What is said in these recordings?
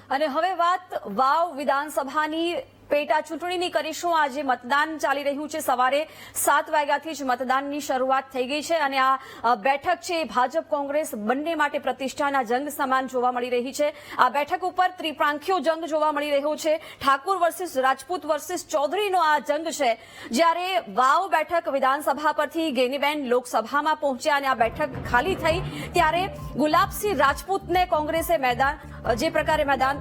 અને હવે વાત વાવ વિધાનસભાની પેટા ચૂંટણીની કરીશું। આજે મતદાન ચાલી રહ્યું છે। સવારે 7 વાગ્યાથી જ મતદાનની શરૂઆત થઈ ગઈ છે અને આ બેઠક છે ભાજપ કોંગ્રેસ બંને માટે પ્રતિષ્ઠાના જંગ સમાન જોવા મળી રહી છે। આ બેઠક ઉપર ત્રિપ્રાંખીયો જંગ જોવા મળી રહ્યો છે। ઠાકોર વર્સિસ રાજપૂત વર્સિસ ચૌધરીનો આ જંગ છે। જ્યારે વાવ બેઠક વિધાનસભા પરથી ગેનીબેન લોકસભામાં પહોંચ્યા અને આ બેઠક ખાલી થઈ ત્યારે ગુલાબસિંહ રાજપૂતને કોંગ્રેસે જે પ્રકારે મેદાન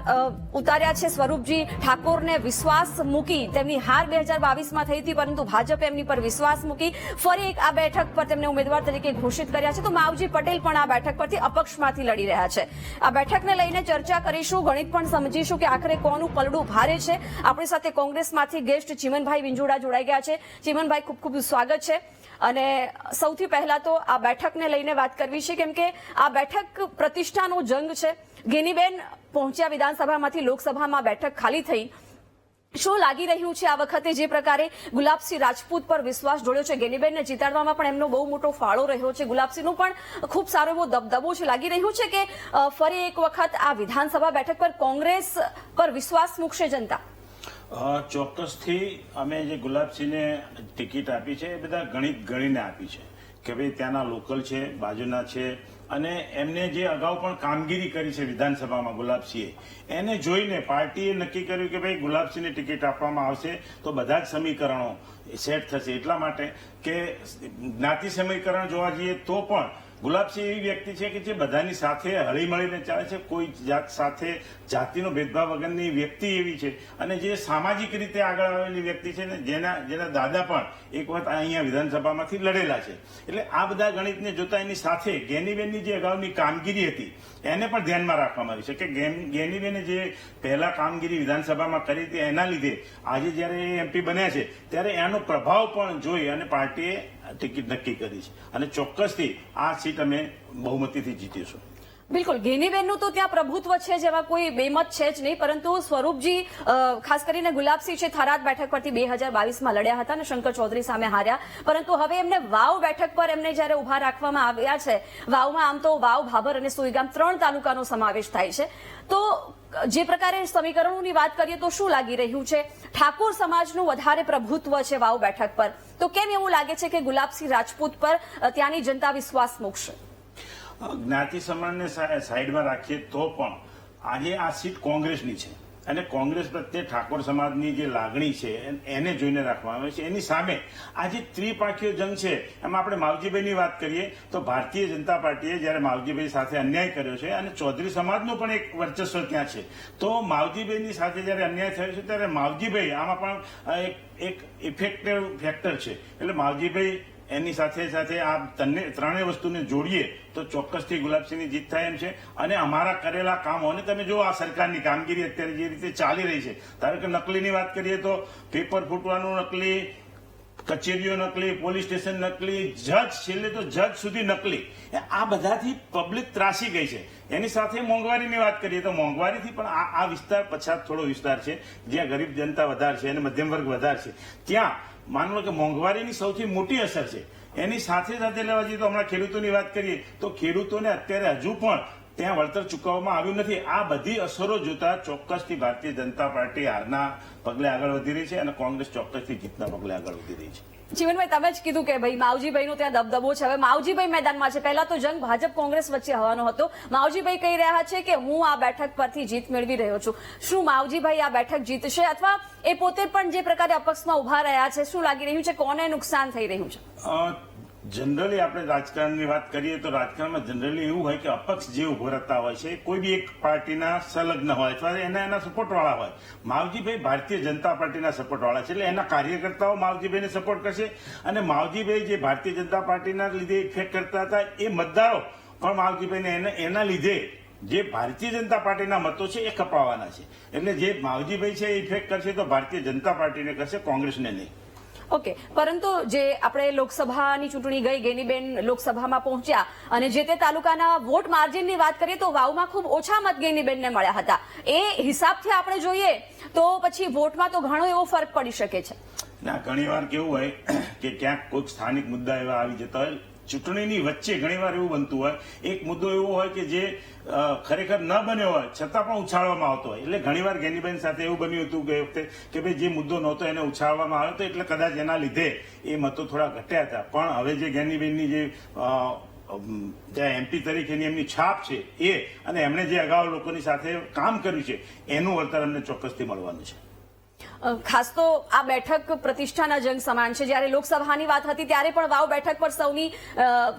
ઉતાર્યા છે। સ્વરૂપજી ઠાકોરને વિશ્વાસ મૂકી તેમની હાર 2022માં થઈ હતી, પરંતુ ભાજપે એમની પર વિશ્વાસ મૂકી ફરી એક આ બેઠક પર તેમને ઉમેદવાર તરીકે ઘોષિત કર્યા છે। તો માવજી પટેલ પણ આ બેઠક પરથી અપક્ષમાંથી લડી રહ્યા છે। આ બેઠકને લઈને ચર્ચા કરીશું, ગણિત પણ સમજીશું કે આખરે કોનું પલડું ભારે છે। આપણી સાથે કોંગ્રેસમાંથી ગેસ્ટ ચીમનભાઈ વિંજોડા જોડાઈ ગયા છે। ચીમનભાઈ, ખૂબ ખૂબ સ્વાગત છે। અને સૌથી પહેલા તો આ બેઠકને લઈને વાત કરવી છે, કેમ કે આ બેઠક પ્રતિષ્ઠાનો જંગ છે। ગેનીબેન પહોંચ્યા વિધાનસભામાંથી લોકસભામાં બેઠક ખાલી થઈ। શું લાગી રહ્યું છે આ વખતે જે પ્રકારે ગુલાબસિંહ રાજપૂત પર વિશ્વાસ જોડ્યો છે? ગેનીબેનને જીતાડવામાં પણ એમનો બહુ મોટો ફાળો રહ્યો છે। ગુલાબસિંહનો પણ ખૂબ સારો એવો દબદબો છે। લાગી રહ્યું છે કે ફરી એક વખત આ વિધાનસભા બેઠક પર કોંગ્રેસ પર વિશ્વાસ મૂકશે જનતા? ચોક્કસથી અમે જે ગુલાબસિંહને ટિકિટ આપી છે એ બધા ગણિત ગણીને આપી છે કે ભાઈ ત્યાંના લોકલ છે, બાજુના છે, અને એમને જે અગાઉ પણ કામગીરી કરી છે વિધાનસભામાં ગુલાબસિંહે, એને જોઈને પાર્ટીએ નક્કી કર્યું કે ભાઈ ગુલાબસિંહને ટિકિટ આપવામાં આવશે તો બધા જ સમીકરણો સેટ થશે। એટલા માટે કે જ્ઞાતિ સમીકરણ જોવા જઈએ તો પણ ગુલાબસિંહ એવી વ્યક્તિ છે કે જે બધાની સાથે હળીમળીને ચાલે છે। કોઈ જાત સાથે જાતિનો ભેદભાવ વગરની વ્યક્તિ એવી છે અને જે સામાજિક રીતે આગળ આવેલી વ્યક્તિ છે ને જેના દાદા પણ એક વખત અહીંયા વિધાનસભામાંથી લડેલા છે। એટલે આ બધા ગણિતને જોતા એની સાથે ગેનીબેનની જે અગાઉની કામગીરી હતી એને પણ ધ્યાનમાં રાખવામાં આવી છે કે ગેનીબેને જે પહેલા કામગીરી વિધાનસભામાં કરી હતી એના લીધે આજે જયારે એમપી બન્યા છે ત્યારે એનો પ્રભાવ પણ જોઈ અને પાર્ટીએ ટિકિટ નક્કી કરી છે અને ચોક્કસથી આ સીટ અમે બહુમતીથી જીતીશું। બિલકુલ, ગેનીબેનનું તો ત્યાં પ્રભુત્વ છે, જેમાં કોઈ બેમત છે જ નહીં, પરંતુ સ્વરૂપજી ખાસ કરીને ગુલાબસિંહ છે થરાદ બેઠક પરથી 2022માં લડ્યા હતા અને શંકર ચૌધરી સામે હાર્યા, પરંતુ હવે એમને વાવ બેઠક પર એમને જયારે ઉભા રાખવામાં આવ્યા છે, વાવમાં આમ તો વાવ, ભાભર અને સુઈગામ 3 તાલુકાનો સમાવેશ થાય છે, તો જે પ્રકારે સમીકરણોની વાત કરીએ તો શું લાગી રહ્યું છે? ઠાકોર સમાજનું વધારે પ્રભુત્વ છે વાવ બેઠક પર, તો કેમ એવું લાગે છે કે ગુલાબસિંહ રાજપૂત પર ત્યાંની જનતા વિશ્વાસ મૂકશે? જ્ઞાતિ સમાજને સાઈડમાં રાખીએ તો પણ આજે આ સીટ કોંગ્રેસની છે અને કોંગ્રેસ પ્રત્યે ઠાકોર સમાજની જે લાગણી છે એને જોઈને રાખવામાં આવે છે। એની સામે આજે ત્રિપાંખીયો જંગ છે, એમાં આપણે માવજીભાઈની વાત કરીએ તો ભારતીય જનતા પાર્ટીએ જયારે માવજીભાઈ સાથે અન્યાય કર્યો છે અને ચૌધરી સમાજનું પણ એક વર્ચસ્વ ત્યાં છે, તો માવજીભાઈની સાથે જયારે અન્યાય થયો છે ત્યારે માવજીભાઈ આમાં પણ એક ઇફેક્ટિવ ફેક્ટર છે। એટલે માવજીભાઈ એની સાથે સાથે આ ત્રણેય વસ્તુને જોડીએ તો ચોક્કસથી ગુલાબસિંહની જીત થાય એમ છે। અને અમારા કરેલા કામો અને તમે જો આ સરકારની કામગીરી અત્યારે જે રીતે ચાલી રહી છે, ધારો કે નકલીની વાત કરીએ તો પેપર ફૂટવાનું નકલી, કચેરીઓ નકલી, પોલીસ સ્ટેશન નકલી, છેલ્લે તો જજ સુધી નકલી, આ બધાથી પબ્લિક ત્રાસી ગઈ છે। એની સાથે મોંઘવારીની વાત કરીએ તો મોંઘવારીથી પણ આ વિસ્તાર પછાત થોડો વિસ્તાર છે, જ્યાં ગરીબ જનતા વધારે છે અને મધ્યમ વર્ગ વધારે છે, ત્યાં માનો કે મોંઘવારીની સૌથી મોટી અસર છે। એની સાથે સાથે લેવા જઈએ તો હમણાં ખેડૂતોની વાત કરીએ તો ખેડૂતોને અત્યારે હજુ પણ ત્યાં વળતર ચૂકવવામાં આવ્યું નથી। આ બધી અસરો જોતા ચોક્કસથી ભારતીય જનતા પાર્ટી હારના પગલે આગળ વધી રહી છે અને કોંગ્રેસ ચોક્કસથી જીતના પગલે આગળ વધી રહી છે। જીવનભાઈ, તમે જ કીધું કે ભાઈ માવજીભાઈનો ત્યાં દબદબો છે, હવે માવજીભાઈ મેદાનમાં છે। પહેલા તો જંગ ભાજપ કોંગ્રેસ વચ્ચે હોવાનો હતો, માવજીભાઈ કહી રહ્યા છે કે હું આ બેઠક પરથી જીત મેળવી રહ્યો છું। શું માવજીભાઈ આ બેઠક જીતશે અથવા એ પોતે પણ જે પ્રકારે અપક્ષમાં ઉભા રહ્યા છે, શું લાગી રહ્યું છે, કોને નુકસાન થઈ રહ્યું છે? જનરલી આપણે રાજકારણની વાત કરીએ તો રાજકારણમાં જનરલી એવું હોય કે અપક્ષ જે ઉભો રહેતા હોય છે કોઈ બી એક પાર્ટીના સંલગ્ન હોય અથવા એના સપોર્ટવાળા હોય। માવજીભાઈ ભારતીય જનતા પાર્ટીના સપોર્ટવાળા છે, એટલે એના કાર્યકર્તાઓ માવજીભાઈને સપોર્ટ કરશે અને માવજીભાઈ જે ભારતીય જનતા પાર્ટીના લીધે ઇફેક્ટ કરતા હતા એ મતદારો પણ માવજીભાઈને એના લીધે જે ભારતીય જનતા પાર્ટીના મતો છે એ કપાવાના છે। એટલે જે માવજીભાઈ છે એ ઇફેક્ટ કરશે તો ભારતીય જનતા પાર્ટીને કરશે, કોંગ્રેસને નહીં। ઓકે, પરંતુ જે આપણે લોકસભાની ચૂંટણી ગઈ, ગેનીબેન લોકસભામાં પહોંચ્યા અને જે તે તાલુકાના વોટ માર્જિનની વાત કરીએ તો વાવમાં ખૂબ ઓછા મત ગેનીબેનને મળ્યા હતા। એ હિસાબથી આપણે જોઈએ તો પછી વોટમાં તો ઘણો એવો ફરક પડી શકે છે। ના, ઘણી વાર કેવું હોય કે ક્યાંક કોઈક સ્થાનિક મુદ્દા એવા આવી જતા હોય ચૂંટણીની વચ્ચે ઘણીવાર એવું બનતું હોય, એક મુદ્દો એવો હોય કે જે ખરેખર ન બન્યો હોય છતાં પણ ઉછાળવામાં આવતો હોય. એટલે ઘણીવાર જ્ઞાનીબેન સાથે એવું બન્યું હતું ગઈ વખતે કે ભાઈ જે મુદ્દો નહોતો એને ઉછાળવામાં આવ્યો હતો, એટલે કદાચ એના લીધે એ મતો થોડા ઘટ્યા હતા. પણ હવે જે જ્ઞાનીબેનની જે ત્યાં એમપી તરીકેની એમની છાપ છે એ, અને એમણે જે અગાઉ લોકોની સાથે કામ કર્યું છે એનું વળતર અમને ચોક્કસથી મળવાનું છે. ખાસ તો આ બેઠક પ્રતિષ્ઠાના જંગ સમાન છે. જ્યારે લોકસભાની વાત હતી ત્યારે પણ વાવ બેઠક પર સૌની,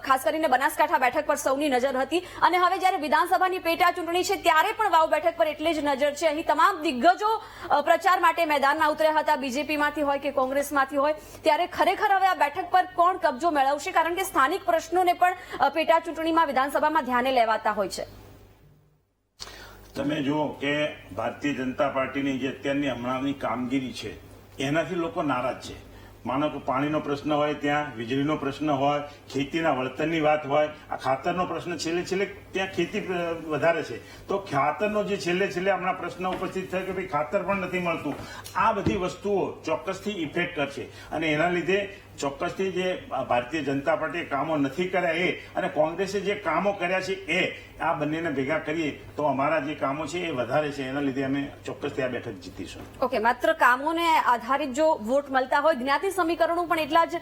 ખાસ કરીને બનાસકાંઠા બેઠક પર સૌની નજર હતી, અને હવે જ્યારે વિધાનસભાની પેટા ચૂંટણી છે ત્યારે પણ વાવ બેઠક પર એટલી જ નજર છે. અહીં તમામ દિગ્ગજો પ્રચાર માટે મેદાનમાં ઉતર્યા હતા, બીજેપીમાંથી હોય કે કોંગ્રેસમાંથી હોય. ત્યારે ખરેખર હવે આ બેઠક પર કોણ કબજો મેળવશે, કારણ કે સ્થાનિક પ્રશ્નોને પણ પેટા ચૂંટણીમાં વિધાનસભામાં ધ્યાને લેવાતા હોય છે. તમે જુઓ કે ભારતીય જનતા પાર્ટીની જે અત્યારની હમણાંની કામગીરી છે એનાથી લોકો નારાજ છે. માનો કે પાણીનો પ્રશ્ન હોય, ત્યાં વીજળીનો પ્રશ્ન હોય, ખેતીના વળતરની વાત હોય, આ ખાતરનો પ્રશ્ન છેલ્લે ત્યાં ખેતી વધારે છે તો ખાતરનો જે છેલ્લે હમણાં પ્રશ્ન ઉપસ્થિત થયો કે ભાઈ ખાતર પણ નથી મળતું. આ બધી વસ્તુઓ ચોક્કસથી ઇફેક્ટ કરશે, અને એના લીધે ચોક્કસથી જે ભારતીય જનતા પાર્ટીએ કામો નથી કર્યા એ, અને કોંગ્રેસે જે કામો કર્યા છે એ, આ બંનેને ભેગા કરીએ તો અમારા જે કામો છે એ વધારે છે. એના લીધે અમે ચોક્કસથી આ બેઠક જીતીશું. ઓકે, માત્ર કામોને આધારિત જો વોટ મળતા હોય, જ્ઞાતિ સમીકરણો પણ એટલા જ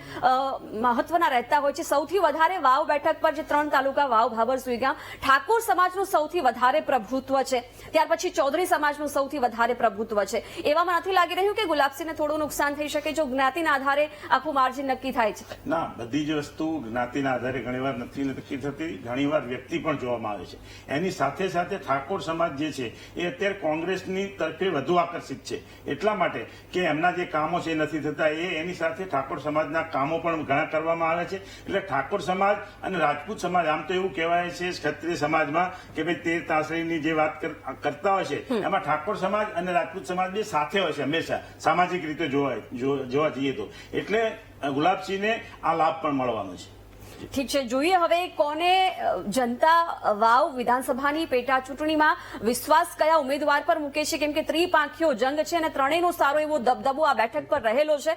મહત્વના રહેતા હોય છે. સૌથી વધારે વાવ બેઠક પર જે 3 તાલુકા વાવ, ભાભર, સુઈગામ, ઠાકોર સમાજનું સૌથી વધારે પ્રભુત્વ છે. ત્યાર પછી ચૌધરી સમાજનું સૌથી વધારે પ્રભુત્વ છે. એવામાં નથી લાગી રહ્યું કે ગુલાબસિંહને થોડું નુકસાન થઈ શકે જો જ્ઞાતિના આધારે આખું માર્જિન નક્કી થાય છે? ના, બધી જ વસ્તુ જ્ઞાતિના આધારે ઘણીવાર નથી નક્કી થતી, ઘણીવાર વ્યક્તિ પણ જોવામાં આવે છે. એની સાથે સાથે ઠાકોર સમાજ જે છે એ અત્યારે કોંગ્રેસની તરફે વધુ આકર્ષિત છે, એટલા માટે કે એમના જે કામો છે એ નથી થતા. એની સાથે ઠાકોર સમાજના કામો પણ ઘણા કરવામાં આવે છે. એટલે ઠાકોર સમાજ અને રાજપૂત સમાજ, આમ તો એવું કહેવાય છે ક્ષત્રિય સમાજમાં કે ભાઈ 13 તાસડીની જે વાત કરતા હોય છે એમાં ઠાકોર સમાજ અને રાજપૂત સમાજ બે સાથે હોય છે હંમેશા, સામાજિક રીતે જોવા જઈએ તો. એટલે ગુલાબસિંહને આ લાભ પણ મળવાનો છે. ઠીક છે, જોઈએ હવે કોને જનતા વાવ વિધાનસભાની પેટા ચૂંટણીમાં વિશ્વાસ કયા ઉમેદવાર પર મૂકે છે, કેમ કે ત્રિપાંખીયો જંગ છે અને ત્રણેયનો સારો એવો દબદબો આ બેઠક પર રહેલો છે.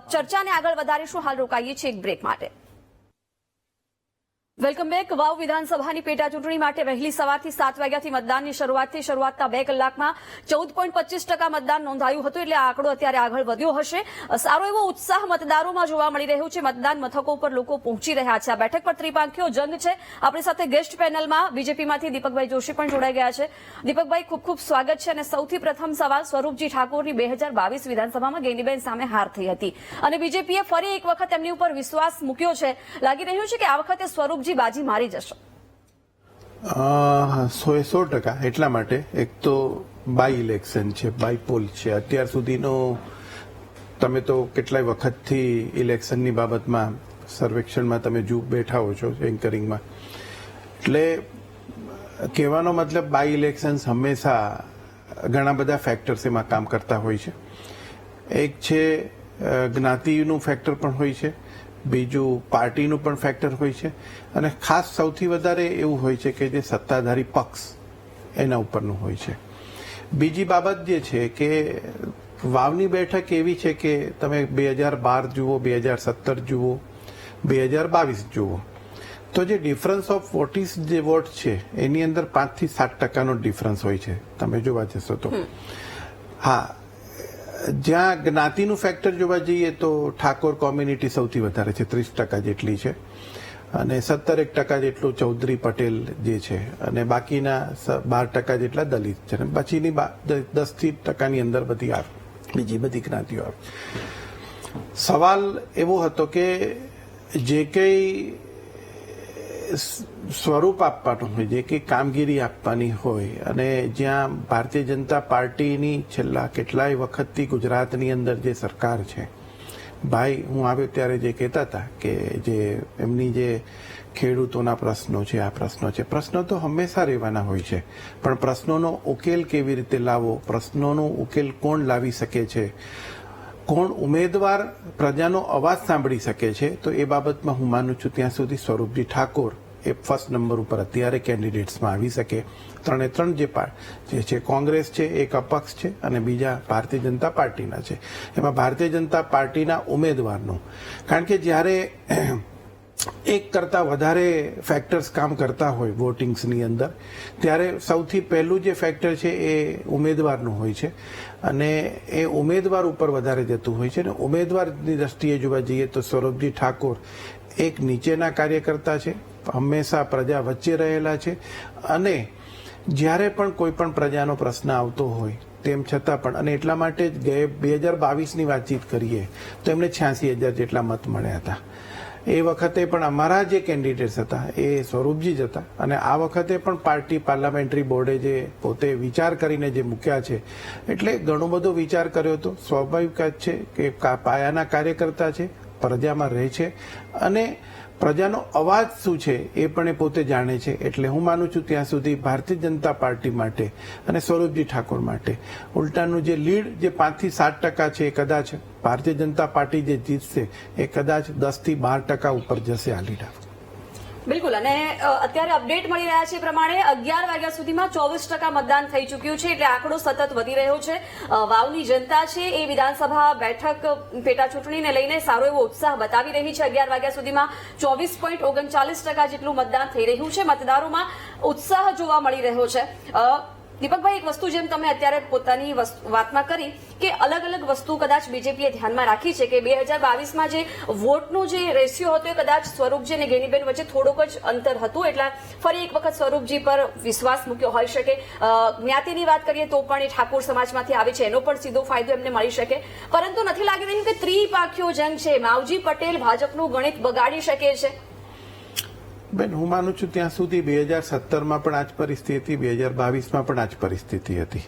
ચર્ચાને આગળ વધારીશું, હાલ રોકાઈએ છીએ એક બ્રેક માટે. Welcome back. વાવ વિધાનસભાની પેટા ચૂંટણી માટે વહેલી સવારથી 7 વાગ્યાથી મતદાનની શરૂઆતના 2 કલાકમાં 14.25% મતદાન નોંધાયું હતું. એટલે આ આંકડો અત્યારે આગળ વધ્યો હશે. સારો એવો ઉત્સાહ મતદારોમાં જોવા મળી રહ્યો છે. મતદાન મથકો પર લોકો પહોંચી રહ્યા છે. આ બેઠક પર ત્રિપાંખીયો જંગ છે. આપણી સાથે ગેસ્ટ પેનલમાં બીજેપીમાંથી દીપકભાઈ જોશી પણ જોડાઈ ગયા છે. દીપકભાઈ, ખૂબ ખૂબ સ્વાગત છે. અને સૌથી પ્રથમ સવાલ, સ્વરૂપજી ઠાકોરની 2022 વિધાનસભામાં ગેનીબેન સામે હાર થઈ હતી અને બીજેપીએ ફરી એક વખત એમની ઉપર વિશ્વાસ મૂક્યો છે. લાગી રહ્યું છે કે આ વખતે સ્વરૂપજી બાજી મારી જશે? 100% એટલા માટે એક તો બાય ઇલેક્શન છે, બાય પોલ છે. અત્યાર સુધીનો તમે તો કેટલાય વખતથી ઇલેક્શનની બાબતમાં સર્વેક્ષણમાં તમે બેઠા હો છો એન્કરિંગમાં, એટલે કહેવાનો મતલબ બાય ઇલેક્શન્સ હંમેશા ઘણા બધા ફેક્ટર્સ એમાં કામ કરતા હોય છે. એક છે જ્ઞાતિનું ફેક્ટર પણ હોય છે, બીજું પાર્ટીનું પણ ફેક્ટર હોય છે, અને ખાસ સૌથી વધારે એવું હોય છે કે જે સત્તાધારી પક્ષ એના ઉપરનું હોય છે. બીજી બાબત જે છે કે વાવની બેઠક એવી છે કે તમે 2012 જુઓ, 2017 જુઓ, 2022 જુઓ, તો જે ડિફરન્સ ઓફ વોટિસ જે વોટ છે એની અંદર 5 થી 7% ડિફરન્સ હોય છે તમે જોવા જશો તો. હા, જ્યાં જ્ઞાતિનું ફેક્ટર જોવા જઈએ તો ઠાકોર કોમ્યુનિટી સૌથી વધારે છે, 30% જેટલી છે, અને 17% જેટલું ચૌધરી પટેલ જે છે, અને બાકીના 12% જેટલા દલિત છે, અને પછીની 10% અંદર બધી આવે, બીજી બધી જ્ઞાતિઓ આવે. સવાલ એવો હતો કે જે કંઈ સ્વરૂપ આપવાનું હોય, જે કંઈ કામગીરી આપવાની હોય, અને જ્યાં ભારતીય જનતા પાર્ટીની છેલ્લા કેટલાય વખતથી ગુજરાતની અંદર જે સરકાર છે, ભાઈ હું આવ્યો ત્યારે જે કહેતા હતા કે જે એમની જે ખેડૂતોના પ્રશ્નો છે, આ પ્રશ્નો છે, પ્રશ્નો તો હંમેશા રહેવાના હોય છે, પણ પ્રશ્નોનો ઉકેલ કેવી રીતે લાવવો, પ્રશ્નોનો ઉકેલ કોણ લાવી શકે છે, કોણ ઉમેદવાર પ્રજાનો અવાજ સાંભળી શકે છે, તો એ બાબતમાં હું માનું છું ત્યાં સુધી સ્વરૂપજી ઠાકોર એ ફર્સ્ટ નંબર ઉપર અત્યારે કેન્ડિડેટ્સમાં આવી શકે. 3 જે છે કોંગ્રેસ છે, એક અપક્ષ છે, અને બીજા ભારતીય જનતા પાર્ટીના છે. એમાં ભારતીય જનતા પાર્ટીના ઉમેદવારનું, કારણ કે જ્યારે એક કરતા વધારે ફેક્ટર્સ કામ કરતા હોય વોટિંગ્સની અંદર, ત્યારે સૌથી પહેલું જે ફેક્ટર છે એ ઉમેદવારનું હોય છે અને એ ઉમેદવાર ઉપર વધારે જતું હોય છે. અને ઉમેદવારની દ્રષ્ટિએ જોવા જઈએ તો સૌરભજી ઠાકોર એક નીચેના કાર્યકર્તા છે, હંમેશા પ્રજા વચ્ચે રહેલા છે અને જ્યારે પણ કોઈ પણ પ્રજાનો પ્રશ્ન આવતો હોય તેમ છતાં પણ, અને એટલા માટે જ 2022ની વાતચીત કરીએ તો એમને 86,000 જેટલા મત મળ્યા હતા. એ વખતે પણ અમારા જે કેન્ડિડેટ્સ હતા એ સ્વરૂપજી જ હતા અને આ વખતે પણ પાર્ટી પાર્લામેન્ટરી બોર્ડે જે પોતે વિચાર કરીને જે મૂક્યા છે એટલે ઘણો બધો વિચાર કર્યો હતો. સ્વાભાવિક જ છે કે પાયાના કાર્યકર્તા છે, પ્રજામાં રહે છે અને પ્રજાનો અવાજ શું છે એ પણ એ પોતે જાણે છે. એટલે હું માનું છું ત્યાં સુધી ભારતીય જનતા પાર્ટી માટે અને સ્વરૂપજી ઠાકોર માટે ઉલટાનું જે લીડ જે 5 થી 7% છે એ કદાચ ભારતીય જનતા પાર્ટી જે જીતશે એ કદાચ 10 થી 12% ઉપર જશે આ લીડ. બિલકુલ. અને અત્યારે અપડેટ મળી રહ્યા છે એ પ્રમાણે 11 વાગ્યા સુધીમાં 24% મતદાન થઈ ચૂક્યું છે, એટલે આંકડો સતત વધી રહ્યો છે. વાવની જનતા છે એ વિધાનસભા બેઠક પેટા ચૂંટણીને લઈને સારો એવો ઉત્સાહ બતાવી રહી છે. 11 વાગ્યા સુધીમાં 24.39% જેટલું મતદાન થઈ રહ્યું છે. મતદારોમાં ઉત્સાહ જોવા મળી રહ્યો છે. દીપકભાઈ, એક વસ્તુ જેમ તમે અત્યારે પોતાની વાતમાં કરી કે અલગ અલગ વસ્તુ કદાચ બીજેપીએ ધ્યાનમાં રાખી છે કે 2022માં જે વોટનો જે રેશિયો હતો એ કદાચ સ્વરૂપજી અને ગેનીબેન વચ્ચે થોડોક જ અંતર હતું, એટલે ફરી એક વખત સ્વરૂપજી પર વિશ્વાસ મૂક્યો હોઈ શકે. જ્ઞાતિની વાત કરીએ તો પણ એ ઠાકોર સમાજમાંથી આવે છે, એનો પણ સીધો ફાયદો એમને મળી શકે. પરંતુ નથી લાગી રહ્યું કે ત્રિપાખીયો જંગ છે, માવજી પટેલ ભાજપનું ગણિત બગાડી શકે છે? બેન, હું માનું છું ત્યાં સુધી 2017માં પણ આ જ પરિસ્થિતિ, 2022માં પણ આ જ પરિસ્થિતિ હતી.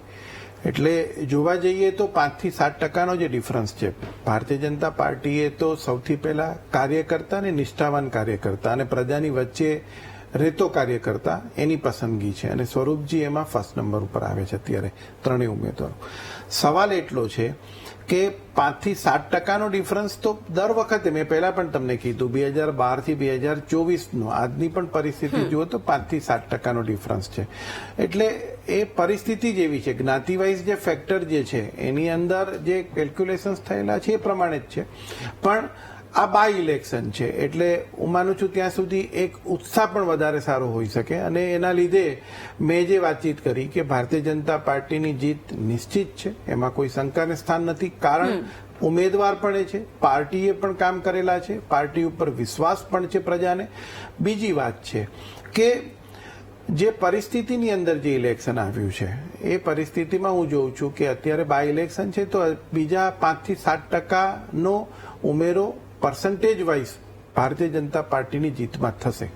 એટલે જોવા જઈએ તો 5 થી 7%નો જે ડિફરન્સ છે. ભારતીય જનતા પાર્ટીએ તો સૌથી પહેલા કાર્યકર્તા અને નિષ્ઠાવાન કાર્યકર્તા અને પ્રજાની વચ્ચે રહેતો કાર્યકર્તા એની પસંદગી છે અને સ્વરૂપજી એમાં ફર્સ્ટ નંબર ઉપર આવે છે અત્યારે ત્રણેય ઉમેદવારો. સવાલ એટલો છે કે 5 થી 7%નો ડિફરન્સ તો દર વખતે, મેં પહેલા પણ તમને કીધું, 2012 થી 2024નો આજની પણ પરિસ્થિતિ જુઓ તો 5 થી 7%નો ડિફરન્સ છે. એટલે એ પરિસ્થિતિ જેવી છે. જ્ઞાતિવાઇઝ જે ફેક્ટર જે છે એની અંદર જે કેલ્ક્યુલેશન્સ થયેલા છે એ પ્રમાણે જ છે. પણ આ બાય ઇલેક્શન છે એટલે હું માનું છું ત્યાં સુધી એક ઉત્સાહ પણ વધારે સારો હોઈ શકે અને એના લીધે મેં જે વાતચીત કરી કે ભારતીય જનતા પાર્ટીની જીત નિશ્ચિત છે, એમાં કોઈ શંકાને સ્થાન નથી. કારણ ઉમેદવાર પણ એ છે, પાર્ટીએ પણ કામ કરેલા છે, પાર્ટી ઉપર વિશ્વાસ પણ છે પ્રજાને. બીજી વાત છે કે જે પરિસ્થિતિની અંદર જે ઇલેક્શન આવ્યું છે એ પરિસ્થિતિમાં હું જોઉં છું કે અત્યારે બાય ઇલેક્શન છે તો બીજા 5 થી 7%નો ઉમેરો પર્સન્ટેજ વાઇઝ ભારતીય જનતા પાર્ટીની જીતમાં થશે.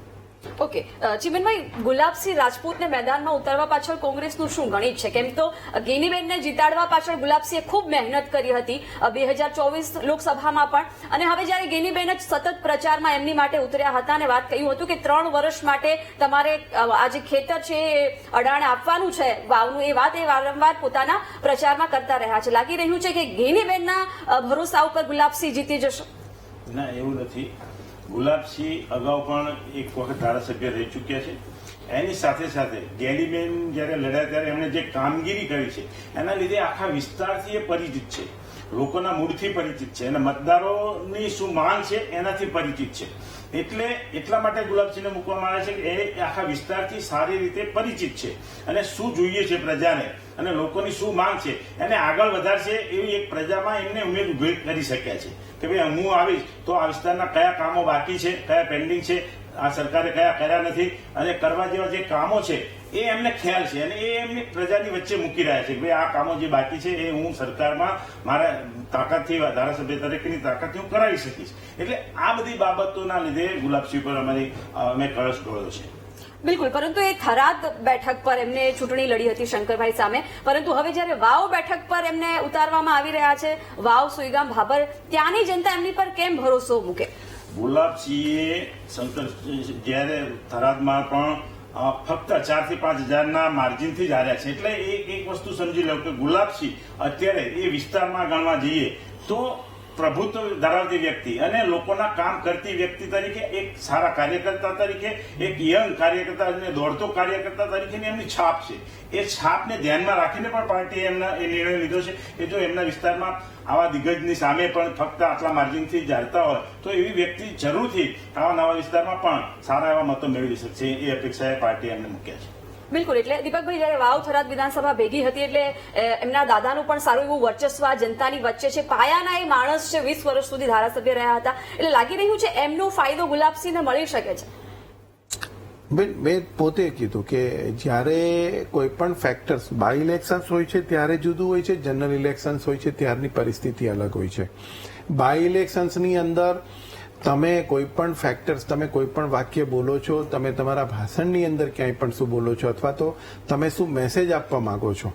ઓકે, ચિમનભાઈ, ગુલાબસિંહ રાજપૂતને મેદાનમાં ઉતારવા પાછળ કોંગ્રેસનું શું ગણિત છે? કેમ તો ગેનીબેનને જીતાડવા પાછળ ગુલાબસિંહે ખૂબ મહેનત કરી હતી 2024 લોકસભામાં પણ, અને હવે જયારે ગેનીબેન જ સતત પ્રચારમાં એમની માટે ઉતર્યા હતા અને વાત કહ્યું હતું કે 3 વર્ષ માટે તમારે આ જે ખેતર છે એ અડાણ આપવાનું છે વાવનું, એ વાત એ વારંવાર પોતાના પ્રચારમાં કરતા રહ્યા છે. લાગી રહ્યું છે કે ગેનીબેનના ભરોસા ઉપર ગુલાબસિંહ જીતી જશે? ના, એવું નથી. ગુલાબસિંહ અગાઉ પણ એક વખત ધારાસભ્ય રહી ચૂક્યા છે. એની સાથે સાથે ગેનીબેન જયારે લડ્યા ત્યારે એમણે જે કામગીરી કરી છે એના લીધે આખા વિસ્તારથી એ પરિચિત છે, લોકોના મૂળથી પરિચિત છે અને મતદારોની શું માંગ છે એનાથી પરિચિત છે. એટલે એટલા માટે ગુલાબસિંહને મૂકવામાં આવે છે કે એ આખા વિસ્તારથી સારી રીતે પરિચિત છે અને શું જોઈએ છે પ્રજાને અને લોકોની શું માંગ છે એને આગળ વધારશે એવી એક પ્રજામાં એમને ઉમેદ ઉભી કરી શક્યા છે કે ભાઈ હું આવીશ તો આ વિસ્તારના કયા કામો બાકી છે, કયા પેન્ડિંગ છે, આ સરકારે કયા કર્યા નથી અને કરવા જેવા જે કામો છે એ એમને ખ્યાલ છે અને એ એમની પ્રજાની વચ્ચે મૂકી રહ્યા છે કે ભાઈ આ કામો જે બાકી છે એ હું સરકારમાં મારા તાકાતથી, ધારાસભ્ય તરીકેની તાકાતથી હું કરાવી શકીશ. એટલે આ બધી બાબતોના લીધે ગુલાબસિંહ પર અમે કળશ ઢોળ્યો છે. બિલકુલ. પરંતુ એ થરાદ બેઠક પર એમને ચૂંટણી લડી હતી શંકરભાઈ સામે, પરંતુ હવે જયારે વાવ બેઠક પર એમને ઉતારવામાં આવી રહ્યા છે, વાવ, સુઈગામ, ભાભર, ત્યાંની જનતા એમની પર કેમ ભરોસો મૂકે? ગુલાબસિંહે જયારે થરાદમાં પણ ફક્ત 4 થી 5 હજારના માર્જિનથી જ હાર્યા છે. એટલે એક વસ્તુ સમજી લો કે ગુલાબસિંહ અત્યારે એ વિસ્તારમાં ગણવા જઈએ તો પ્રભુત્વ ધરાવતી વ્યક્તિ અને લોકોના કામ કરતી વ્યક્તિ તરીકે, એક સારા કાર્યકર્તા તરીકે, એક યંગ કાર્યકર્તા અને દોડતો કાર્યકર્તા તરીકેની એમની છાપ છે. એ છાપને ધ્યાનમાં રાખીને પણ પાર્ટીએ એ નિર્ણય લીધો છે કે જો એમના વિસ્તારમાં આવા દિગ્ગજની સામે પણ ફક્ત આટલા માર્જિનથી ચાલતા હોય તો એવી વ્યક્તિ જરૂરથી આવા નવા વિસ્તારમાં પણ સારા એવા મતો મેળવી શકશે. એ અપેક્ષાએ પાર્ટીએ એમને મૂક્યા છે. બિલકુલ. એટલે દીપકભાઈ, જયારે વાવ થરાદ વિધાનસભા ભેગી હતી એટલે એમના દાદાનું પણ સારું એવું વર્ચસ્વ આ જનતાની વચ્ચે છે. પાયાના એ માણસ છે, 20 વર્ષ સુધી ધારાસભ્ય રહ્યા હતા, એટલે લાગી રહ્યું છે એમનો ફાયદો ગુલાબસિંહને મળી શકે છે. મેં પોતે કીધું કે જ્યારે કોઈ પણ ફેક્ટર્સ, બાય ઇલેક્શન્સ હોય છે ત્યારે જુદું હોય છે, જનરલ ઇલેક્શન્સ હોય છે ત્યારની પરિસ્થિતિ અલગ હોય છે. બાય ઇલેક્શન્સની અંદર તમે કોઈ પણ ફેક્ટર્સ, તમે કોઈ પણ વાક્ય બોલો છો, તમે તમારા ભાષણની અંદર ક્યાંય પણ શું બોલો છો અથવા તો તમે શું મેસેજ આપવા માંગો છો,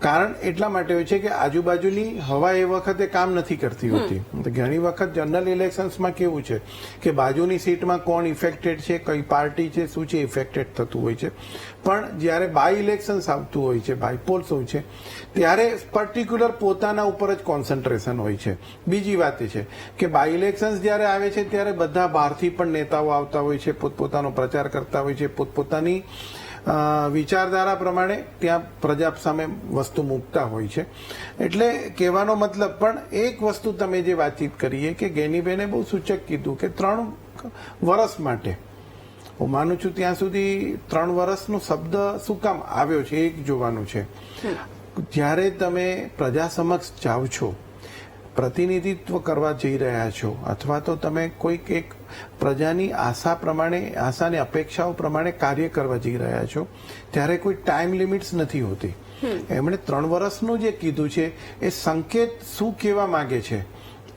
કારણ એટલા માટે હોય છે કે આજુબાજુની હવા એ વખતે કામ નથી કરતી હોતી. ઘણી વખત જનરલ ઇલેક્શન્સમાં કેવું છે કે બાજુની સીટમાં કોણ ઇફેક્ટેડ છે, કઈ પાર્ટી છે, શું છે, ઇફેક્ટેડ થતું હોય છે. પણ જ્યારે બાય ઇલેક્શન્સ આવતું હોય છે, બાયપોલ્સ હોય છે, ત્યારે પર્ટિક્યુલર પોતાના ઉપર જ કોન્સન્ટ્રેશન હોય છે. બીજી વાત એ છે કે બાય ઇલેક્શન્સ જ્યારે આવે છે ત્યારે બધા બહારથી પણ નેતાઓ આવતા હોય છે, પોતપોતાનો પ્રચાર કરતા હોય છે, પોતપોતાની વિચારધારા પ્રમાણે ત્યાં પ્રજા સામે વસ્તુ મૂકતા હોય છે. એટલે કહેવાનો મતલબ, પણ એક વસ્તુ તમે જે વાતચીત કરીએ કે ગેનીબેને બહુ સૂચક કીધું કે 3 વર્ષ માટે, હું માનું છું ત્યાં સુધી 3 વર્ષનો શબ્દ શું કામ આવ્યો છે એ જોવાનું છે. જ્યારે તમે પ્રજા સમક્ષ જાઓ છો, પ્રતિનિધિત્વ કરવા જઈ રહ્યા છો, અથવા તો તમે કોઈક એક પ્રજાની આશા પ્રમાણે, આશાની અપેક્ષાઓ પ્રમાણે કાર્ય કરવા જઈ રહ્યા છો, ત્યારે કોઈ ટાઈમ લિમિટ્સ નથી હોતી. એમણે 3 વર્ષનું જે કીધું છે એ સંકેત શું કહેવા માંગે છે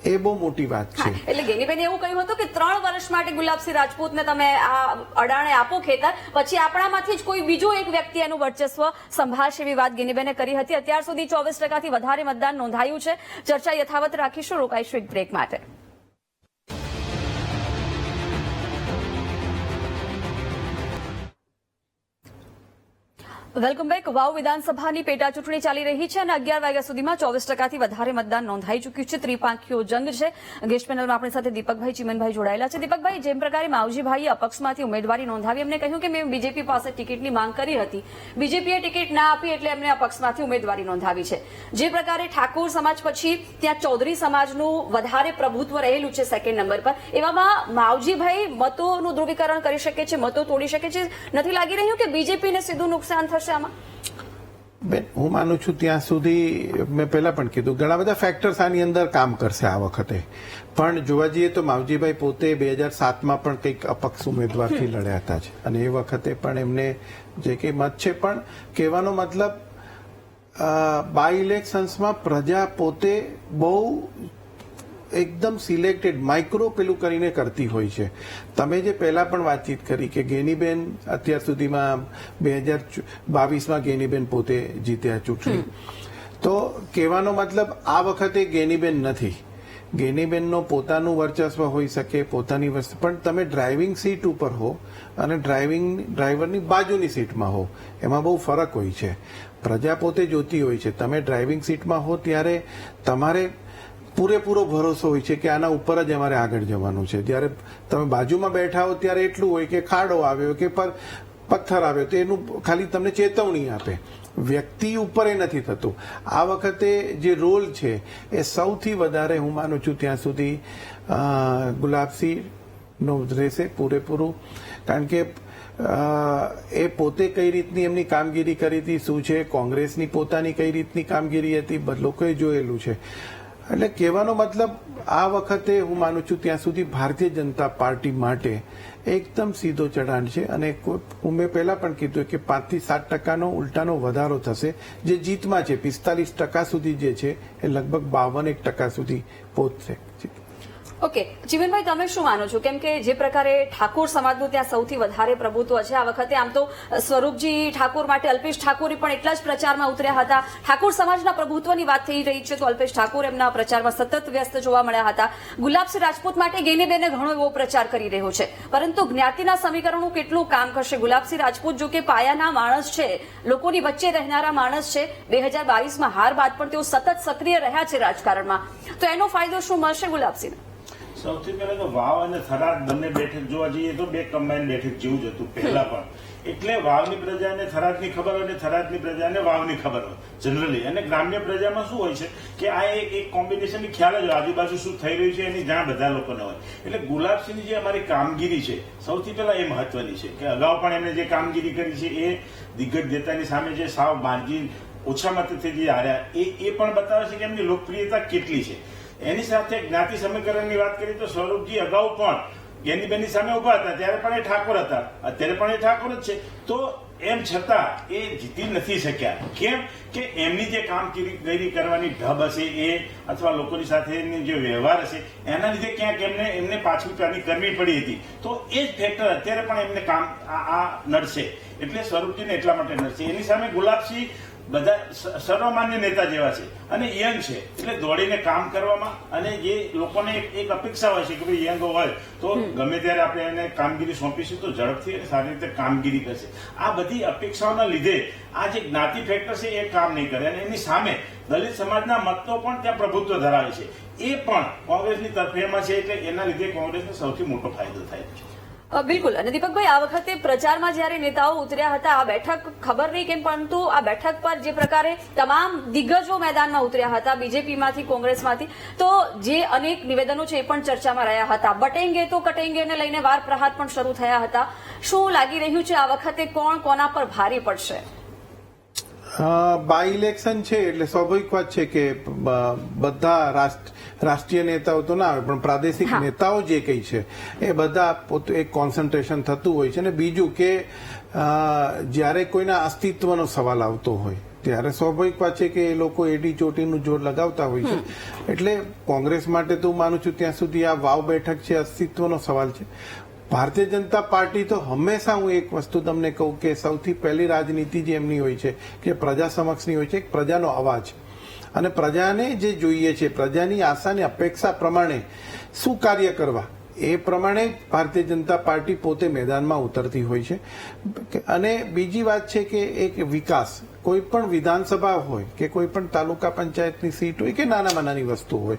એ બહુ મોટી વાત છે. એટલે ગેનીબેને એવું કહ્યું હતું કે 3 વર્ષ માટે ગુલાબસિંહ રાજપૂતને તમે આ અડાણે આપો ખેતર, પછી આપણામાંથી જ કોઈ બીજો એક વ્યક્તિ એનું વર્ચસ્વ સંભાળશે, એવી વાત ગેનીબેને કરી હતી. અત્યાર સુધી 24% વધારે મતદાન નોંધાયું છે. ચર્ચા યથાવત રાખીશું, રોકાઈશું એક બ્રેક માટે. Welcome back. વાવ વિધાનસભાની પેટા ચૂંટણી ચાલી રહી છે અને 11 વાગ્યા સુધીમાં 24%થી વધારે મતદાન નોંધાઈ ચૂક્યું છે. ત્રિપાંખીયો જંગ છે. ગેસ્ટ પેનલમાં આપણી સાથે દીપકભાઈ ચીમનભાઈ જોડાયેલા છે. દીપકભાઈ, જેમ પ્રકારે માવજીભાઈએ અપક્ષમાંથી ઉમેદવારી નોંધાવી, એમને કહ્યું કે મેં બીજેપી પાસે ટિકિટની માંગ કરી હતી, બીજેપીએ ટિકિટ ના આપી એટલે એમને અપક્ષમાંથી ઉમેદવારી નોંધાવી છે. જે પ્રકારે ઠાકોર સમાજ પછી ત્યાં ચૌધરી સમાજનું વધારે પ્રભુત્વ રહેલું છે સેકન્ડ નંબર પર, એવામાં માવજીભાઈ મતોનું ધ્રુવીકરણ કરી શકે છે, મતો તોડી શકે છે. નથી લાગી રહ્યું કે બીજેપીને સીધું નુકસાન થશે? બેન, હું માનું છું ત્યાં સુધી, મેં પહેલા પણ કીધું, ઘણા બધા ફેક્ટર્સ આની અંદર કામ કરશે આ વખતે. પણ જોવા જઈએ તો માવજીભાઈ પોતે 2007માં પણ કંઈક અપક્ષ ઉમેદવારથી લડ્યા હતા જ, અને એ વખતે પણ એમને જે કંઈ મત છે, પણ કહેવાનો મતલબ બાય ઇલેક્શન્સમાં પ્રજા પોતે બહુ એકદમ સિલેક્ટેડ માઇક્રો પેલું કરીને કરતી હોય છે. તમે જે પહેલા પણ વાતચીત કરી કે ગેનીબેન અત્યાર સુધીમાં 2022માં ગેનીબેન પોતે જીત્યા ચૂંટણી, તો કહેવાનો મતલબ આ વખતે ગેનીબેન નથી. ગેનીબેનનો પોતાનું વર્ચસ્વ હોઈ શકે, પોતાની વસ્તુ, પણ તમે ડ્રાઇવિંગ સીટ ઉપર હો અને ડ્રાઈવરની બાજુની સીટમાં હો, એમાં બહુ ફરક હોય છે. પ્રજા પોતે જોતી હોય છે. તમે ડ્રાઇવિંગ સીટમાં હો ત્યારે તમારે પૂરેપૂરો ભરોસો હોય છે કે આના ઉપર જ અમારે આગળ જવાનું છે. જ્યારે તમે બાજુમાં બેઠા હો ત્યારે એટલું હોય કે ખાડો આવ્યો કે પથ્થર આવ્યો તો એનું ખાલી તમને ચેતવણી આપે. વ્યક્તિ ઉપર એ નથી થતું. આ વખતે જે રોલ છે એ સૌથી વધારે હું માનું છું ત્યાં સુધી ગુલાબસિંહનો રહેશે પૂરેપૂરું, કારણ કે એ પોતે કઈ રીતની એમની કામગીરી કરી હતી, શું છે, કોંગ્રેસની પોતાની કઈ રીતની કામગીરી હતી, લોકોએ જોયેલું છે. એટલે કહેવાનો મતલબ આ વખતે હું માનું છું ત્યાં સુધી ભારતીય જનતા પાર્ટી માટે એકદમ સીધો ચઢાણ છે. અને મેં પહેલા પણ કીધું કે 5 થી 7% ઉલટાનો વધારો થશે. જે જીતમાં છે 45% સુધી જે છે એ લગભગ 52% સુધી પહોંચશે. ઓકે, જીવનભાઈ, તમે શું માનો છો? કેમ કે જે પ્રકારે ઠાકોર સમાજનું ત્યાં સૌથી વધારે પ્રભુત્વ છે આ વખતે, આમ તો સ્વરૂપજી ઠાકોર માટે અલ્પેશ ઠાકોરે પણ એટલા જ પ્રચારમાં ઉતર્યા હતા. ઠાકોર સમાજના પ્રભુત્વની વાત થઈ રહી છે તો અલ્પેશ ઠાકોર એમના પ્રચારમાં સતત વ્યસ્ત જોવા મળ્યા હતા. ગુલાબસિંહ રાજપૂત માટે ગેનીબેને ઘણો એવો પ્રચાર કરી રહ્યો છે, પરંતુ જ્ઞાતિના સમીકરણો કેટલું કામ કરશે? ગુલાબસિંહ રાજપૂત જો કે પાયાના માણસ છે, લોકોની વચ્ચે રહેનારા માણસ છે. 2022માં હાર બાદ પણ તેઓ સતત સક્રિય રહ્યા છે રાજકારણમાં, તો એનો ફાયદો શું મળશે ગુલાબસિંહ? સૌથી પહેલા તો વાવ અને થરાદ બંને બેઠક જોવા જઈએ તો બે કમ્બાઈન બેઠક જેવું જ હતું પહેલા પણ. એટલે વાવની પ્રજાને થરાદની ખબર હોય અને થરાદની પ્રજાને વાવની ખબર હોય જનરલી. અને ગ્રામ્ય પ્રજામાં શું હોય છે કે આ એક કોમ્બિનેશનની ખ્યાલ જ હોય, આજુબાજુ શું થઈ રહ્યું છે એની જાણ બધા લોકોને હોય. એટલે ગુલાબસિંહની જે અમારી કામગીરી છે સૌથી પહેલા એ મહત્વની છે કે અગાઉ પણ એમણે જે કામગીરી કરી છે એ દિગ્ગજ નેતાની સામે જે સાવ માર્જિન ઓછા મતથી જે હાર્યા એ પણ બતાવે છે કે એમની લોકપ્રિયતા કેટલી છે. એની સાથે જ્ઞાતિ સમીકરણની વાત કરીએ તો સ્વરૂપજી અગાઉ પણ ગેનીબેનની સામે ઉભા હતા ત્યારે પણ એ ઠાકોર હતા, અત્યારે પણ એ ઠાકોર જ છે. તો એમ છતાં એ જીતી નથી શક્યા. કેમ કે એમની જે કામગીરી કરવાની ઢબ હશે એ અથવા લોકોની સાથેની જે વ્યવહાર હશે એના લીધે ક્યાંક એમને પાછું કરવી પડી હતી. તો એ જ ફેક્ટર અત્યારે પણ એમને કામ આ નડશે. એટલે સ્વરૂપજીને એટલા માટે નડશે. એની સામે ગુલાબસિંહ બધા સર્વમાન્ય નેતા જેવા છે અને યંગ છે, એટલે દોડીને કામ કરવામાં અને જે લોકોને એક અપેક્ષા હોય છે કે ભાઈ યંગ હોય તો ગમે ત્યારે આપણે એને કામગીરી સોંપીશું તો ઝડપથી અને સારી રીતે કામગીરી કરશે. આ બધી અપેક્ષાઓના લીધે આ જે જ્ઞાતિ ફેક્ટર છે એ કામ નહીં કરે. અને એની સામે દલિત સમાજના મતો પણ ત્યાં પ્રભુત્વ ધરાવે છે, એ પણ કોંગ્રેસની તરફેણમાં છે. એટલે એના લીધે કોંગ્રેસને સૌથી મોટો ફાયદો થાય છે. બિલકુલ. અને દીપકભાઈ, આ વખતે પ્રચારમાં જ્યારે નેતાઓ ઉતર્યા હતા, આ બેઠક ખબર નહીં કેમ પરંતુ આ બેઠક પર જે પ્રકારે તમામ દિગ્ગજો મેદાનમાં ઉતર્યા હતા બીજેપીમાંથી, કોંગ્રેસમાંથી, તો જે અનેક નિવેદનો છે એ પણ ચર્ચામાં રહ્યા હતા. બટેંગે તો કટેંગેને લઈને વાર પ્રહાર પણ શરૂ થયા હતા. શું લાગી રહ્યું છે આ વખતે કોણ કોના પર ભારે પડશે? બાય ઇલેક્શન છે એટલે સ્વાભાવિક વાત છે કે બધા રાષ્ટ્રીય નેતાઓ તો ના આવે પણ પ્રાદેશિક નેતાઓ જે કઈ છે એ બધા પોતે એક કોન્સન્ટ્રેશન થતું હોય છે. અને બીજું કે જ્યારે કોઈના અસ્તિત્વનો સવાલ આવતો હોય ત્યારે સ્વાભાવિક વાત છે કે એ લોકો એડી ચોટીનું જોર લગાવતા હોય છે. એટલે કોંગ્રેસ માટે તો હું માનું છું ત્યાં સુધી આ વાવ બેઠક છે અસ્તિત્વનો સવાલ છે. ભારતીય જનતા પાર્ટી તો હંમેશા, હું એક વસ્તુ તમને કહું કે સૌથી પહેલી રાજનીતિ જે એમની હોય છે કે પ્રજા સમક્ષની હોય છે, એક પ્રજાનો અવાજ. અને પ્રજાને જે જોઈએ છે, પ્રજાની આશાની અપેક્ષા પ્રમાણે શું કાર્ય કરવા એ પ્રમાણે ભારતીય જનતા પાર્ટી પોતે મેદાનમાં ઉતરતી હોય છે. અને બીજી વાત છે કે એક વિકાસ, કોઈ પણ વિધાનસભા હોય કે કોઈ પણ તાલુકા પંચાયતની સીટ હોય કે નાનામાં નાની વસ્તુ હોય,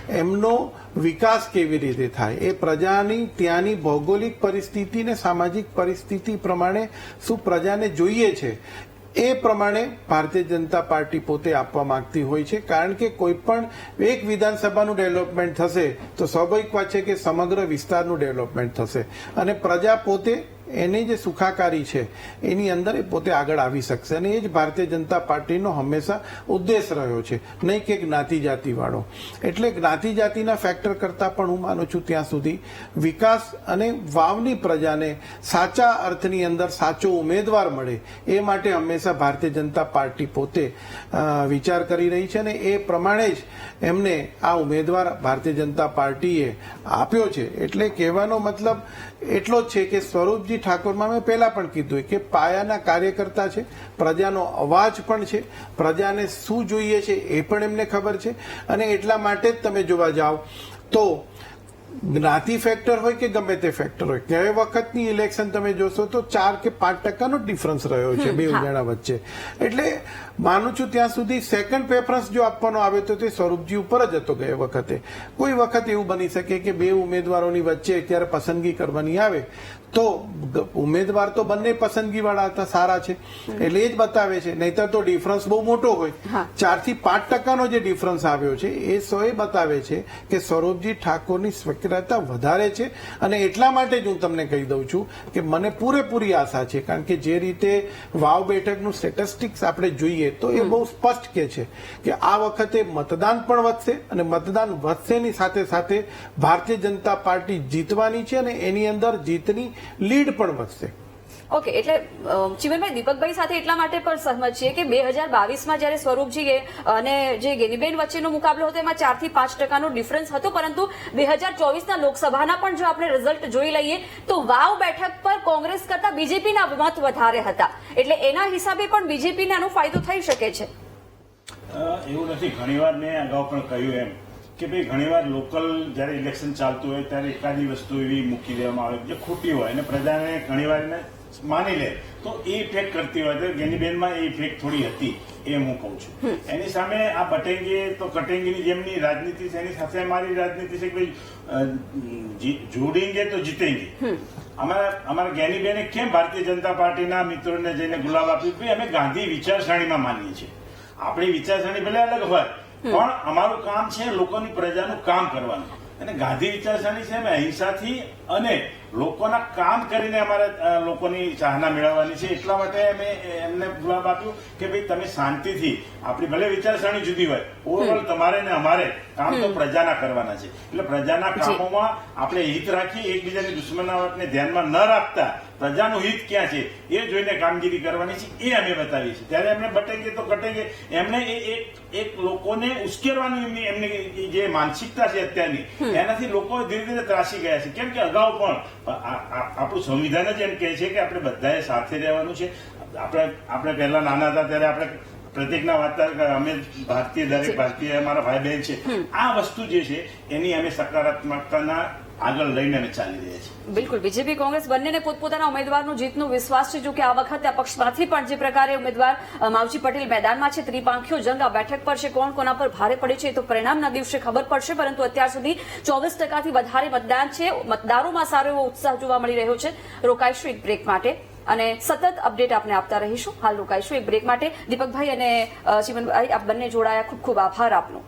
એમનો વિકાસ કેવી રીતે થાય એ પ્રજાની ત્યાંની ભૌગોલિક પરિસ્થિતિ ને સામાજિક પરિસ્થિતિ પ્રમાણે શું પ્રજાને જોઈએ છે એ પ્રમાણે ભારતીય જનતા પાર્ટી પોતે આપવા માંગતી હોય છે. કારણ કે કોઈ પણ એક વિધાનસભાનું ડેવલપમેન્ટ થશે તો સ્વાભાવિક વાત છે કે સમગ્ર વિસ્તારનું ડેવલપમેન્ટ થશે અને પ્રજા પોતે એની જે સુખાકારી છે એની અંદર એ પોતે આગળ આવી શકશે. અને એ જ ભારતીય જનતા પાર્ટીનો હંમેશા ઉદ્દેશ રહ્યો છે, નહીં કે જ્ઞાતિ જાતિ વાળો. એટલે જ્ઞાતિ જાતિના ફેક્ટર કરતા પણ હું માનું છું ત્યાં સુધી વિકાસ અને વાવની પ્રજાને સાચા અર્થની અંદર સાચો ઉમેદવાર મળે એ માટે હંમેશા ભારતીય જનતા પાર્ટી પોતે વિચાર કરી રહી છે. અને એ પ્રમાણે જ એમને આ ઉમેદવાર ભારતીય જનતા પાર્ટીએ આપ્યો છે. એટલે કહેવાનો મતલબ એટલો જ છે કે સ્વરૂપજી ઠાકોરમાં મેં પહેલા પણ કીધું કે પાયાના કાર્યકર્તા છે, પ્રજાનો અવાજ પણ છે, પ્રજાને શું જોઈએ છે એ પણ એમને ખબર છે. અને એટલા માટે જ તમે જોવા જાઓ તો જ્ઞાતિ ફેક્ટર હોય કે ગમે તે ફેક્ટર હોય, ગયા વખતની ઇલેક્શન તમે જોશો તો 4 કે 5% ડિફરન્સ રહ્યો છે બે જણા વચ્ચે. એટલે માનું છું ત્યાં સુધી સેકન્ડ પ્રેફરન્સ જો આપવાનો આવે તો તે સ્વરૂપજી ઉપર જ હતો ગયા વખતે. કોઈ વખત એવું બની શકે કે બે ઉમેદવારોની વચ્ચે ત્યારે પસંદગી કરવાની આવે તો ઉમેદવાર તો બંને પસંદગી વાળા હતા, સારા છે, એટલે એ જ બતાવે છે. નહીતર તો ડિફરન્સ બહુ મોટો હોય. 4 થી 5% જે ડિફરન્સ આવ્યો છે એ એ બતાવે છે કે સ્વરૂપજી ઠાકોરની સ્વીકાર્યતા વધારે છે. અને એટલા માટે જ હું તમને કહી દઉં છું કે મને પૂરેપૂરી આશા છે, કારણ કે જે રીતે વાવ બેઠકનું સ્ટેટિસ્ટિક્સ આપણે જોઈએ તો એ બહુ સ્પષ્ટ કે છે કે આ વખતે મતદાન પણ વધશે અને મતદાન વધશેની સાથે સાથે ભારતીય જનતા પાર્ટી જીતવાની છે અને એની અંદર જીતની લીડ પણ વધશે. ઓકે, એટલે ચીમનભાઈ દીપકભાઈ સાથે એટલા માટે પણ સહમત છીએ કે 2022માં જયારે સ્વરૂપજી અને જે ગેનીબેન વચ્ચેનો મુકાબલો હતો એમાં 4 થી 5% ડિફરન્સ હતો, પરંતુ 2024ના લોકસભાના પણ જો આપણે રિઝલ્ટ જોઈ લઈએ તો વાવ બેઠક પર કોંગ્રેસ કરતા બીજેપીના મત વધારે હતા, એટલે એના હિસાબે પણ બીજેપીને આનો ફાયદો થઈ શકે છે. એવું નથી. ઘણીવાર મેં અગાઉ પણ કહ્યું એમ કે ભાઈ ઘણીવાર લોકલ જયારે ઇલેક્શન ચાલતું હોય ત્યારે એકાદી વસ્તુ એવી મૂકી દેવામાં આવે જે ખોટી હોય અને પ્રજાને ઘણીવાર એને માની લે તો એ ઇફેક્ટ કરતી હોય. તો ગેનીબેનમાં એ ઇફેક્ટ થોડી હતી એમ હું કહું છું. એની સામે આ બટેંગે તો કટેંગીની જેમની રાજનીતિ છે એની સાથે અમારી રાજનીતિ છે કે ભાઈ જોડેંગે તો જીતેંગે. અમારા ગેનીબેને કેમ ભારતીય જનતા પાર્ટીના મિત્રોને જઈને ગુલાબ આપ્યું? ભાઈ અમે ગાંધી વિચારસરણીમાં માનીએ છીએ. આપણી વિચારસરણી ભલે અલગ હોય પણ અમારું કામ છે લોકોની પ્રજાનું કામ કરવાનું, અને ગાંધી વિચારસરણી છે અમે અહિંસાથી અને લોકોના કામ કરીને અમારા લોકોની ચાહના મેળવવાની છે. એટલા માટે અમે એમને ગુલાબ આપ્યું કે ભાઈ તમે શાંતિથી, આપણી ભલે વિચારસરણી જુદી હોય, ઓવરઓલ તમારે ને અમારે કામ તો પ્રજાના કરવાના છે. એટલે પ્રજાના કામોમાં આપણે હિત રાખી, એકબીજાની દુશ્મનાવટને ધ્યાનમાં ન રાખતા પ્રજાનું હિત ક્યાં છે એ જોઈને કામગીરી કરવાની છે, એ અમે બતાવીએ છીએ. ત્યારે એમને બટેંગે તો કટેંગે એમને એક લોકોને ઉશ્કેરવાની એમની જે માનસિકતા છે અત્યારની, એનાથી લોકો ધીરે ધીરે ત્રાસી ગયા છે. કેમ કે અગાઉ પણ આપણું સંવિધાન જ એમ કહે છે કે આપણે બધાએ સાથે રહેવાનું છે. આપણે પહેલા નાના હતા ત્યારે આપણે પ્રતિજ્ઞા વાંચતા અમે ભારતીય, દરેક ભારતીય અમારા ભાઈ બહેન છે. આ વસ્તુ જે છે એની અમે સકારાત્મકતાના આગળ લઈને અમે ચાલી રહ્યા છીએ. બિલકુલ, બીજેપી કોંગ્રેસ બંનેને પોતપોતાના ઉમેદવારનો જીતનો વિશ્વાસ છે. જો કે આ વખતે અપક્ષમાંથી પણ જે પ્રકારે ઉમેદવાર માવજી પટેલ મેદાનમાં છે, ત્રિપાંખીયો જંગ આ બેઠક પર છે. કોણ કોના પર ભારે પડે છે એ તો પરિણામના દિવસે ખબર પડશે, પરંતુ અત્યાર સુધી 24%થી વધારે મતદાન છે. મતદારોમાં સારો એવો ઉત્સાહ જોવા મળી રહ્યો છે. રોકાઈશું એક બ્રેક માટે અને સતત અપડેટ આપને આપતા રહીશું. હાલ રોકાઈશું એક બ્રેક માટે. દીપકભાઈ અને ચીમનભાઈ, આપ બંને જોડાયા, ખૂબ ખૂબ આભાર આપનો.